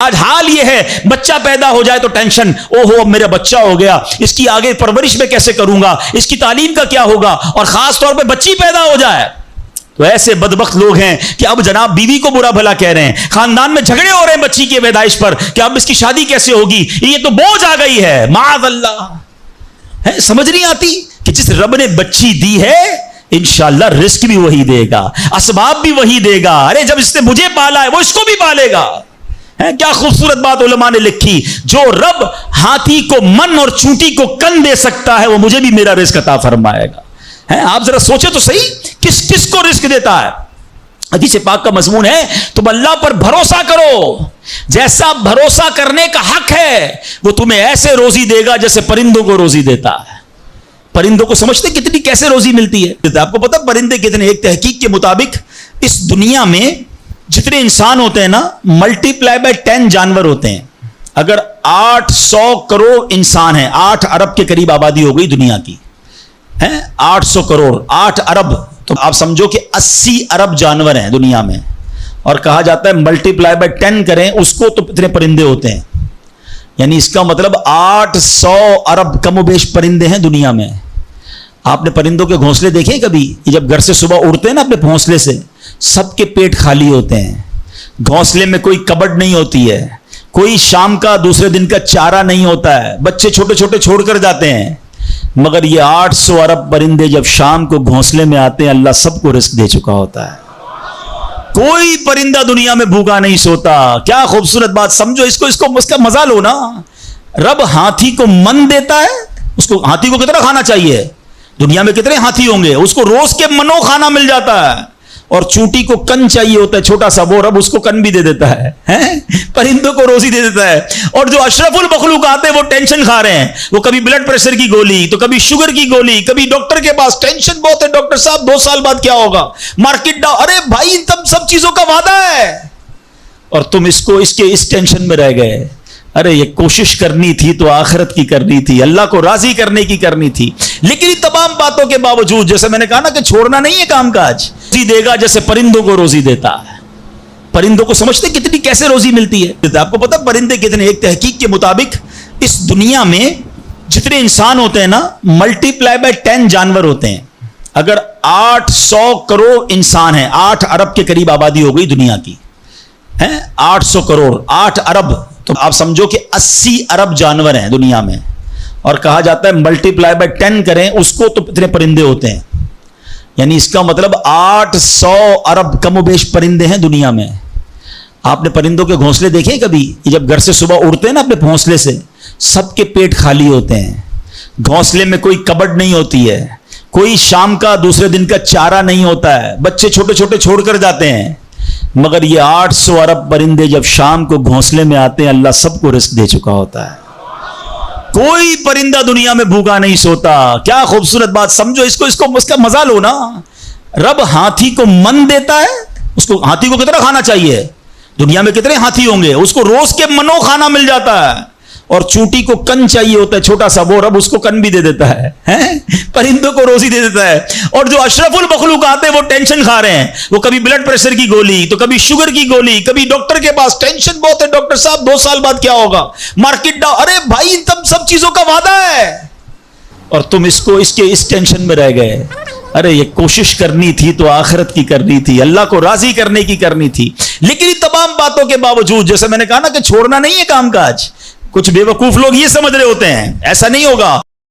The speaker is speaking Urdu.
آج حال یہ ہے بچہ پیدا ہو جائے تو ٹینشن، او ہو اب میرا بچہ ہو گیا، اس کی آگے پرورش میں کیسے کروں گا، اس کی تعلیم کا کیا ہوگا، اور خاص طور پہ بچی پیدا ہو جائے تو ایسے بدبخت لوگ ہیں کہ اب جناب بیوی کو برا بھلا کہہ رہے ہیں، خاندان میں جھگڑے ہو رہے ہیں بچی کی پیدائش پر کہ اب اس کی شادی کیسے ہوگی، یہ تو بوجھ آ گئی ہے، معاذ اللہ۔ سمجھ نہیں آتی کہ جس رب نے بچی دی ہے انشاءاللہ رزق بھی وہی دے گا، اسباب بھی وہی دے گا۔ ارے جب اس نے مجھے پالا ہے وہ اس کو بھی پالے گا۔ کیا خوبصورت بات علماء نے لکھی، جو رب ہاتھی کو من اور چونٹی کو کن دے سکتا ہے وہ مجھے بھی میرا رزق عطا فرمائے گا۔ آپ ذرا سوچے تو صحیح، کس کس کو رزق دیتا ہے۔ حدیث پاک کا مضمون ہے تم اللہ پر بھروسہ کرو، جیسا بھروسہ کرنے کا حق ہے وہ تمہیں ایسے روزی دے گا جیسے پرندوں کو روزی دیتا ہے۔ پرندوں کو سمجھتے کتنی کیسے روزی ملتی ہے؟ آپ کو پتا پرندے کتنے؟ ایک تحقیق کے مطابق اس دنیا میں جتنے انسان ہوتے ہیں نا، ملٹی پلائی بائی 10 جانور ہوتے ہیں۔ اگر 800 کروڑ انسان ہیں، 8 ارب کے قریب آبادی ہو گئی دنیا کی، 800 کروڑ 8 ارب، تو آپ سمجھو کہ 80 ارب جانور ہیں دنیا میں، اور کہا جاتا ہے ملٹی پلائی بائی 10 کریں اس کو تو اتنے پرندے ہوتے ہیں، یعنی اس کا مطلب 800 ارب کم و بیش پرندے ہیں دنیا میں۔ آپ نے پرندوں کے گھونسلے دیکھے کبھی؟ یہ جب گھر سے صبح اڑتے ہیں نا اپنے گھونسلے سے، سب کے پیٹ خالی ہوتے ہیں، گھونسلے میں کوئی کبڈ نہیں ہوتی ہے، کوئی شام کا دوسرے دن کا چارہ نہیں ہوتا ہے، بچے چھوٹے چھوٹے چھوڑ کر جاتے ہیں، مگر یہ 800 ارب پرندے جب شام کو گھونسلے میں آتے ہیں اللہ سب کو رزق دے چکا ہوتا ہے۔ کوئی پرندہ دنیا میں بھوکا نہیں سوتا۔ کیا خوبصورت بات، سمجھو اس کا مزہ لو نا۔ رب ہاتھی کو من دیتا ہے، اس کو ہاتھی کو کتنا کھانا چاہیے؟ دنیا میں کتنے ہاتھی ہوں گے، اس کو روز کے منو کھانا مل جاتا ہے، اور چونٹی کو کن چاہیے ہوتا ہے چھوٹا سا، وہ رب اس کو کن بھی دے دیتا ہے، پرندوں کو روزی دے دیتا ہے۔ اور جو اشرف المخلوقات ہیں وہ ٹینشن کھا رہے ہیں، وہ کبھی بلڈ پریشر کی گولی تو کبھی شوگر کی گولی، کبھی ڈاکٹر کے پاس، ٹینشن بہت ہے ڈاکٹر صاحب 2 سال بعد کیا ہوگا، مارکیٹ ڈاؤن۔ ارے بھائی تب سب چیزوں کا وعدہ ہے اور تم اس ٹینشن میں رہ گئے۔ ارے یہ کوشش کرنی تھی تو آخرت کی کرنی تھی، اللہ کو راضی کرنے کی کرنی تھی، لیکن ان تمام باتوں کے باوجود جیسے میں نے کہا نا کہ چھوڑنا نہیں ہے کام کاج، روزی دے گا جیسے پرندوں کو روزی دیتا ہے۔ پرندوں کو سمجھتے کتنی کیسے روزی ملتی ہے؟ آپ کو پتا پرندے کتنے؟ ایک تحقیق کے مطابق اس دنیا میں جتنے انسان ہوتے ہیں نا، ملٹی پلائی بائی 10 جانور ہوتے ہیں۔ اگر 800 کروڑ انسان ہیں، 8 ارب کے قریب آبادی ہو گئی دنیا کی، 800 کروڑ 8 ارب، تو آپ سمجھو کہ 80 ارب جانور ہیں دنیا میں، اور کہا جاتا ہے ملٹی پلائی بائی 10 کریں اس کو تو اتنے پرندے ہوتے ہیں، یعنی اس کا مطلب 800 ارب کم و بیش پرندے ہیں دنیا میں۔ آپ نے پرندوں کے گھونسلے دیکھے کبھی؟ یہ جب گھر سے صبح اڑتے ہیں نا اپنے گھونسلے سے، سب کے پیٹ خالی ہوتے ہیں، گھونسلے میں کوئی کبڈ نہیں ہوتی ہے، کوئی شام کا دوسرے دن کا چارہ نہیں ہوتا ہے، بچے چھوٹے چھوٹے چھوڑ کر جاتے ہیں، مگر یہ 800 ارب پرندے جب شام کو گھونسلے میں آتے ہیں اللہ سب کو رزق دے چکا ہوتا ہے۔ کوئی پرندہ دنیا میں بھوکا نہیں سوتا۔ کیا خوبصورت بات، سمجھو اس کا مزہ لو نا۔ رب ہاتھی کو من دیتا ہے، اس کو ہاتھی کو کتنا کھانا چاہیے؟ دنیا میں کتنے ہاتھی ہوں گے، اس کو روز کے منو کھانا مل جاتا ہے، اور چونٹی کو کن چاہیے ہوتا ہے چھوٹا سا، وہ رب اس کو کن بھی دے دیتا ہے، پرندوں کو روزی دے دیتا ہے۔ اور جو اشرف المخلوقات ہیں وہ ٹینشن کھا رہے ہیں، وہ کبھی بلڈ پریشر کی گولی تو کبھی شوگر کی گولی، کبھی ڈاکٹر کے پاس، ٹینشن بہت ہے ڈاکٹر صاحب 2 سال بعد کیا ہوگا، مارکیٹ ڈاؤن۔ ارے بھائی تب سب چیزوں کا وعدہ ہے اور تم اس ٹینشن میں رہ گئے۔ ارے یہ کوشش کرنی تھی تو آخرت کی کرنی تھی، اللہ کو راضی کرنے کی کرنی تھی، لیکن ان تمام باتوں کے باوجود جیسے میں نے کہا نا کہ چھوڑنا نہیں ہے کام کاج۔ کچھ بے وقوف لوگ یہ سمجھ رہے ہوتے ہیں ایسا نہیں ہوگا۔